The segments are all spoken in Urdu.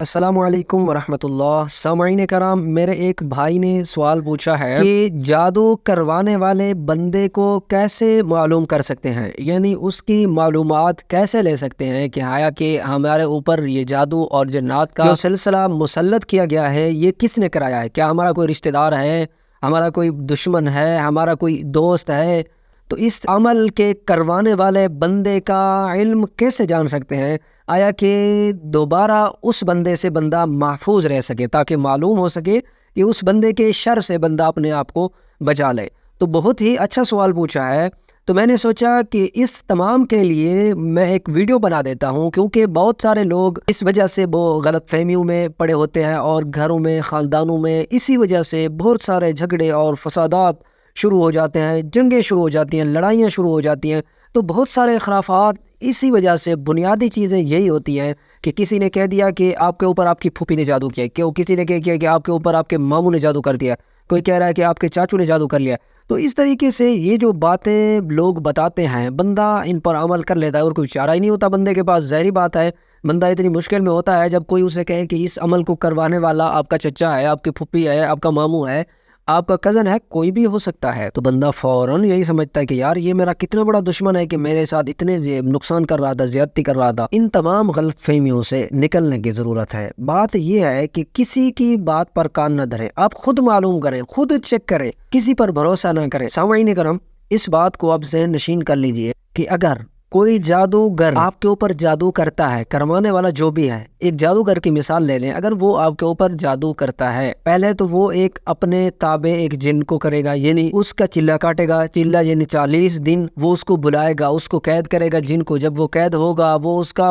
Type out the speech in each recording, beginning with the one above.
السلام علیکم ورحمۃ اللہ۔ سامعین کرام، میرے ایک بھائی نے سوال پوچھا ہے کہ جادو کروانے والے بندے کو کیسے معلوم کر سکتے ہیں، یعنی اس کی معلومات کیسے لے سکتے ہیں کہ آیا کہ ہمارے اوپر یہ جادو اور جنات کا جو سلسلہ مسلط کیا گیا ہے یہ کس نے کرایا ہے؟ کیا ہمارا کوئی رشتہ دار ہے، ہمارا کوئی دشمن ہے، ہمارا کوئی دوست ہے؟ تو اس عمل کے کروانے والے بندے کا علم کیسے جان سکتے ہیں؟ آیا کہ دوبارہ اس بندے سے بندہ محفوظ رہ سکے، تاکہ معلوم ہو سکے کہ اس بندے کے شر سے بندہ اپنے آپ کو بچا لے۔ تو بہت ہی اچھا سوال پوچھا ہے۔ تو میں نے سوچا کہ اس تمام کے لیے میں ایک ویڈیو بنا دیتا ہوں، کیونکہ بہت سارے لوگ اس وجہ سے وہ غلط فہمیوں میں پڑے ہوتے ہیں، اور گھروں میں، خاندانوں میں اسی وجہ سے بہت سارے جھگڑے اور فسادات شروع ہو جاتے ہیں، جنگیں شروع ہو جاتی ہیں، لڑائیاں شروع ہو جاتی ہیں۔ تو بہت سارے خرافات اسی وجہ سے، بنیادی چیزیں یہی ہوتی ہیں کہ کسی نے کہہ دیا کہ آپ کے اوپر آپ کی پھوپھی نے جادو کیا، کسی نے کہہ کیا کہ آپ کے اوپر آپ کے ماموں نے جادو کر دیا، کوئی کہہ رہا ہے کہ آپ کے چاچو نے جادو کر لیا۔ تو اس طریقے سے یہ جو باتیں لوگ بتاتے ہیں، بندہ ان پر عمل کر لیتا ہے اور کوئی چارہ ہی نہیں ہوتا بندے کے پاس۔ ظاہری بات ہے، بندہ اتنی مشکل میں ہوتا ہے جب کوئی اسے کہے کہ اس عمل کو کروانے والا آپ کا چچا ہے، آپ کی پھوپھی ہے، آپ کا ماموں ہے، آپ کا کزن ہے، کوئی بھی ہو سکتا ہے۔ تو بندہ فوراً یہی سمجھتا ہے کہ یار یہ میرا کتنا بڑا دشمن ہے کہ میرے ساتھ اتنے نقصان کر رہا تھا، زیادتی کر رہا تھا۔ ان تمام غلط فہمیوں سے نکلنے کی ضرورت ہے۔ بات یہ ہے کہ کسی کی بات پر کان نہ دھریں، آپ خود معلوم کریں، خود چیک کریں، کسی پر بھروسہ نہ کریں۔ سامعین کرام، اس بات کو آپ ذہن نشین کر لیجئے کہ اگر کوئی جادوگر آپ کے اوپر جادو کرتا ہے، کروانے والا جو بھی ہے، ایک جادوگر کی مثال لے لیں، اگر وہ آپ کے اوپر جادو کرتا ہے، پہلے تو وہ ایک اپنے تابع ایک جن کو کرے گا، یعنی اس کا چلہ کاٹے گا، چلہ یعنی 40 دن وہ اس کو بلائے گا، اس کو قید کرے گا جن کو۔ جب وہ قید ہوگا وہ اس کا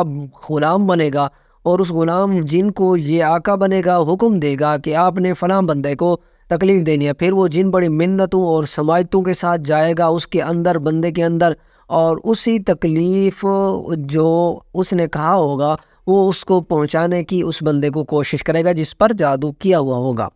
غلام بنے گا، اور اس غلام جن کو یہ آقا بنے گا، حکم دے گا کہ آپ نے فلاں بندے کو تکلیف دینی ہے۔ پھر وہ جن بڑی منتوں اور سماجتوں کے ساتھ جائے گا اس کے اندر، بندے کے اندر، اور اسی تکلیف جو اس نے کہا ہوگا وہ اس کو پہنچانے کی اس بندے کو کوشش کرے گا جس پر جادو کیا ہوا ہوگا۔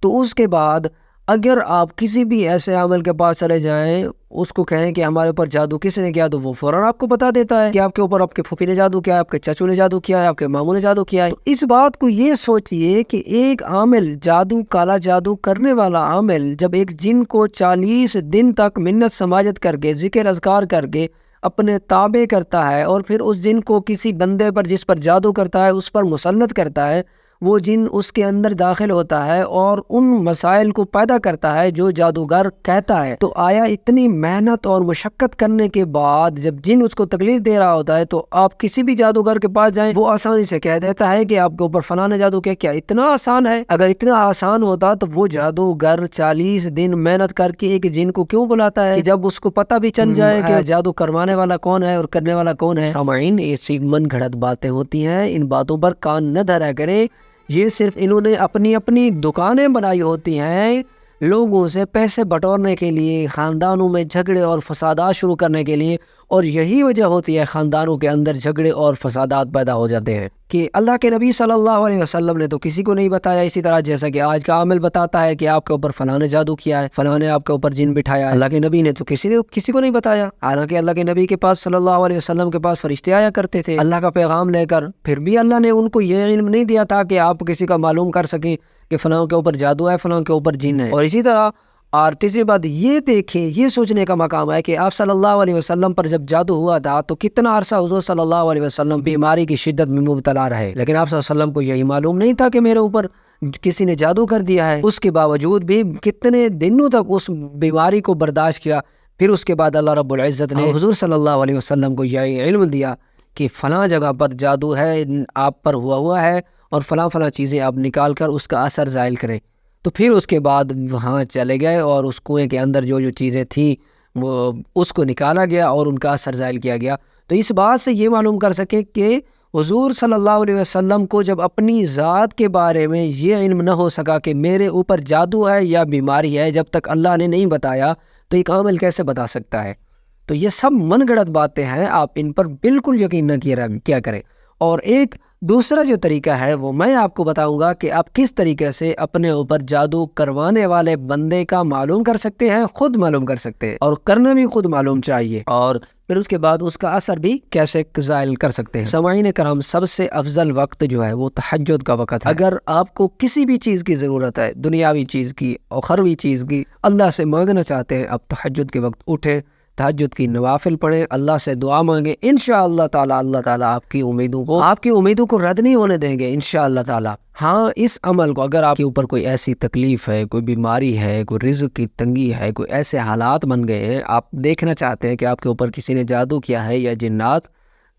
تو اس کے بعد اگر آپ کسی بھی ایسے عمل کے پاس چلے جائیں، اس کو کہیں کہ ہمارے اوپر جادو کس نے کیا، تو وہ فوراً آپ کو بتا دیتا ہے کہ آپ کے اوپر آپ کے پھوپھی نے جادو کیا ہے، آپ کے چچو نے جادو کیا ہے، آپ کے ماموں نے جادو کیا ہے۔ اس بات کو یہ سوچئے کہ ایک عامل جادو، کالا جادو کرنے والا عامل جب ایک جن کو 40 دن تک منت سماجت کر کے، ذکر اذکار کر کے اپنے تابع کرتا ہے، اور پھر اس جن کو کسی بندے پر جس پر جادو کرتا ہے اس پر مسلط کرتا ہے، وہ جن اس کے اندر داخل ہوتا ہے اور ان مسائل کو پیدا کرتا ہے جو جادوگر کہتا ہے۔ تو آیا اتنی محنت اور مشقت کرنے کے بعد جب جن اس کو تکلیف دے رہا ہوتا ہے تو آپ کسی بھی جادوگر کے پاس جائیں، وہ آسانی سے کہہ دیتا ہے کہ آپ کے اوپر فلاں نے جادو کیا؟ کیا اتنا آسان ہے؟ اگر اتنا آسان ہوتا تو وہ جادوگر 40 دن محنت کر کے ایک جن کو کیوں بلاتا ہے کہ جب اس کو پتہ بھی چل جائے کہ جادو کروانے والا کون ہے اور کرنے والا کون ہے؟ سامعین، ایسی من گھڑت باتیں ہوتی ہیں، ان باتوں پر کان نہ دھرا کرے۔ یہ صرف انہوں نے اپنی اپنی دکانیں بنائی ہوتی ہیں لوگوں سے پیسے بٹورنے کے لیے، خاندانوں میں جھگڑے اور فسادات شروع کرنے کے لیے، اور یہی وجہ ہوتی ہے خاندانوں کے اندر جھگڑے اور فسادات پیدا ہو جاتے ہیں کہ اللہ کے نبی صلی اللہ علیہ وسلم نے تو کسی کو نہیں بتایا، اسی طرح جیسا کہ آج کا عامل بتاتا ہے کہ آپ کے اوپر فلاں نے جادو کیا ہے، فلاں نے آپ کے اوپر جن بٹھایا ہے۔ اللہ کے نبی نے تو کسی کو نہیں بتایا، حالانکہ اللہ کے نبی کے پاس صلی اللہ علیہ وسلم کے پاس فرشتے آیا کرتے تھے اللہ کا پیغام لے کر، پھر بھی اللہ نے ان کو یہ علم نہیں دیا تھا کہ آپ کسی کا معلوم کر سکیں کہ فلاں کے اوپر جادو ہے، فلاں کے اوپر جن ہے۔ اور اسی طرح اور تیسری بات یہ دیکھیں، یہ سوچنے کا مقام ہے کہ آپ صلی اللہ علیہ وسلم پر جب جادو ہوا تھا تو کتنا عرصہ حضور صلی اللہ علیہ وسلم بیماری کی شدت میں مبتلا رہے، لیکن آپ صلی اللہ علیہ وسلم کو یہی معلوم نہیں تھا کہ میرے اوپر کسی نے جادو کر دیا ہے۔ اس کے باوجود بھی کتنے دنوں تک اس بیماری کو برداشت کیا۔ پھر اس کے بعد اللہ رب العزت نے حضور صلی اللہ علیہ وسلم کو یہی علم دیا کہ فلاں جگہ پر جادو ہے، آپ پر ہوا ہے، اور فلاں چیزیں آپ نکال کر اس کا اثر زائل کریں۔ تو پھر اس کے بعد وہاں چلے گئے اور اس کنویں کے اندر جو چیزیں تھیں وہ اس کو نکالا گیا اور ان کا اثر زائل کیا گیا۔ تو اس بات سے یہ معلوم کر سکے کہ حضور صلی اللہ علیہ وسلم کو جب اپنی ذات کے بارے میں یہ علم نہ ہو سکا کہ میرے اوپر جادو ہے یا بیماری ہے، جب تک اللہ نے نہیں بتایا، تو ایک عامل کیسے بتا سکتا ہے؟ تو یہ سب من گھڑت باتیں ہیں، آپ ان پر بالکل یقین نہ کیا کریں۔ اور ایک دوسرا جو طریقہ ہے وہ میں آپ کو بتاؤں گا کہ آپ کس طریقے سے اپنے اوپر جادو کروانے والے بندے کا معلوم کر سکتے ہیں، خود معلوم کر سکتے ہیں، اور کرنا بھی خود معلوم چاہیے، اور پھر اس کے بعد اس کا اثر بھی کیسے زائل کر سکتے ہیں۔ سامعین کرام، سب سے افضل وقت جو ہے وہ تہجد کا وقت ہے۔ اگر آپ کو کسی بھی چیز کی ضرورت ہے، دنیاوی چیز کی، اخروی چیز کی، اللہ سے مانگنا چاہتے ہیں، آپ تہجد کے وقت اٹھیں، تہجد کی نوافل پڑھیں، اللہ سے دعا مانگیں، انشاءاللہ تعالی اللہ تعالی آپ کی امیدوں کو رد نہیں ہونے دیں گے انشاءاللہ تعالی۔ ہاں، اس عمل کو اگر آپ کے اوپر کوئی ایسی تکلیف ہے، کوئی بیماری ہے، کوئی رزق کی تنگی ہے، کوئی ایسے حالات بن گئے ہیں، آپ دیکھنا چاہتے ہیں کہ آپ کے اوپر کسی نے جادو کیا ہے یا جنات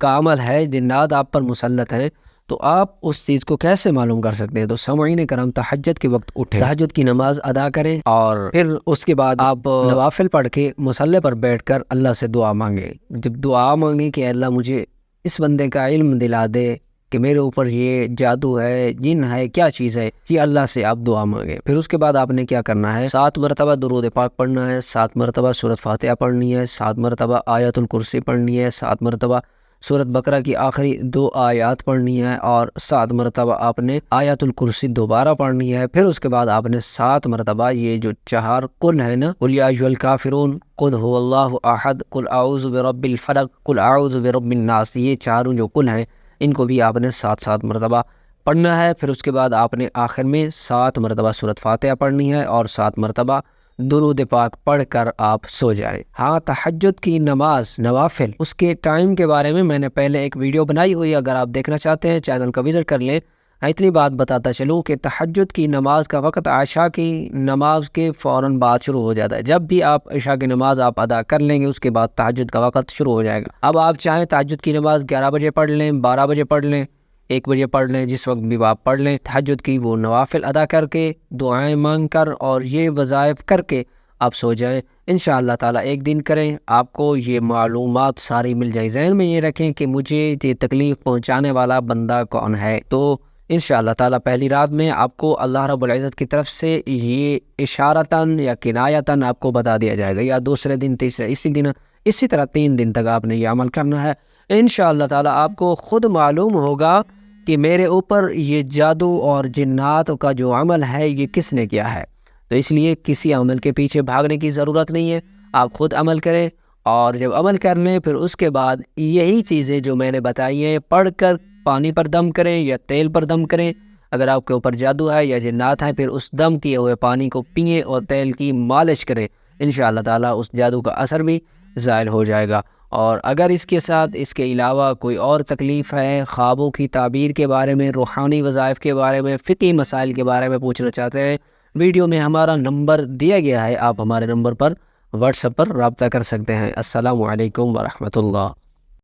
کا عمل ہے، جنات آپ پر مسلط ہیں، تو آپ اس چیز کو کیسے معلوم کر سکتے ہیں؟ تو سامعین کرام، تہجد کے وقت اٹھیں، تہجد کی نماز ادا کریں، اور پھر اس کے بعد آپ نوافل پڑھ کے مصلی پر بیٹھ کر اللہ سے دعا مانگیں۔ جب دعا مانگیں کہ اللہ مجھے اس بندے کا علم دلا دے کہ میرے اوپر یہ جادو ہے، جن ہے، کیا چیز ہے، یہ اللہ سے آپ دعا مانگیں۔ پھر اس کے بعد آپ نے کیا کرنا ہے؟ 7 مرتبہ درود پاک پڑھنا ہے، 7 مرتبہ سورۃ فاتحہ پڑھنی ہے، 7 مرتبہ آیت الکرسی پڑھنی ہے، 7 مرتبہ سورۃ بقرہ کی آخری 2 آیات پڑھنی ہے، اور 7 مرتبہ آپ نے آیت الکرسی دوبارہ پڑھنی ہے۔ پھر اس کے بعد آپ نے 7 مرتبہ یہ جو 4 قل ہے نا، قل یا ایھا الکافرون، قل هو اللہ احد، قل اعوذ برب الفلق، قل اعوذ برب الناس، یہ چاروں جو قل ہیں ان کو بھی آپ نے 7 مرتبہ پڑھنا ہے۔ پھر اس کے بعد آپ نے آخر میں 7 مرتبہ سورۃ فاتحہ پڑھنی ہے، اور 7 مرتبہ درود پاک پڑھ کر آپ سو جائیں۔ ہاں، تہجد کی نماز نوافل، اس کے ٹائم کے بارے میں نے پہلے ایک ویڈیو بنائی ہوئی ہے، اگر آپ دیکھنا چاہتے ہیں چینل کا وزٹ کر لیں۔ اتنی بات بتاتا چلوں کہ تہجد کی نماز کا وقت عشاء کی نماز کے فوراً بعد شروع ہو جاتا ہے۔ جب بھی آپ عشاء کی نماز آپ ادا کر لیں گے، اس کے بعد تہجد کا وقت شروع ہو جائے گا۔ اب آپ چاہیں تہجد کی نماز 11 بجے پڑھ لیں، 12 بجے پڑھ لیں، 1 بجے پڑھ لیں، جس وقت بھی آپ پڑھ لیں، تہجد کی وہ نوافل ادا کر کے، دعائیں مانگ کر اور یہ وظائف کر کے آپ سو جائیں۔ انشاءاللہ تعالیٰ ایک دن کریں، آپ کو یہ معلومات ساری مل جائیں۔ ذہن میں یہ رکھیں کہ مجھے یہ تکلیف پہنچانے والا بندہ کون ہے، تو انشاءاللہ تعالیٰ پہلی رات میں آپ کو اللہ رب العزت کی طرف سے یہ اشارتاً یا کنایتاً آپ کو بتا دیا جائے گا، یا دوسرے دن، تیسرے، اسی طرح 3 دن تک آپ نے یہ عمل کرنا ہے۔ انشاءاللہ تعالیٰ آپ کو خود معلوم ہوگا کہ میرے اوپر یہ جادو اور جنات کا جو عمل ہے یہ کس نے کیا ہے۔ تو اس لیے کسی عمل کے پیچھے بھاگنے کی ضرورت نہیں ہے، آپ خود عمل کریں، اور جب عمل کر لیں پھر اس کے بعد یہی چیزیں جو میں نے بتائی ہیں پڑھ کر پانی پر دم کریں یا تیل پر دم کریں۔ اگر آپ کے اوپر جادو ہے یا جنات ہے، پھر اس دم کیے ہوئے پانی کو پئیں اور تیل کی مالش کریں، انشاءاللہ تعالیٰ اس جادو کا اثر بھی زائل ہو جائے گا۔ اور اگر اس کے ساتھ اس کے علاوہ کوئی اور تکلیف ہے، خوابوں کی تعبیر کے بارے میں، روحانی وظائف کے بارے میں، فقہی مسائل کے بارے میں پوچھنا چاہتے ہیں، ویڈیو میں ہمارا نمبر دیا گیا ہے، آپ ہمارے نمبر پر واٹس ایپ پر رابطہ کر سکتے ہیں۔ السلام علیکم ورحمۃ اللہ۔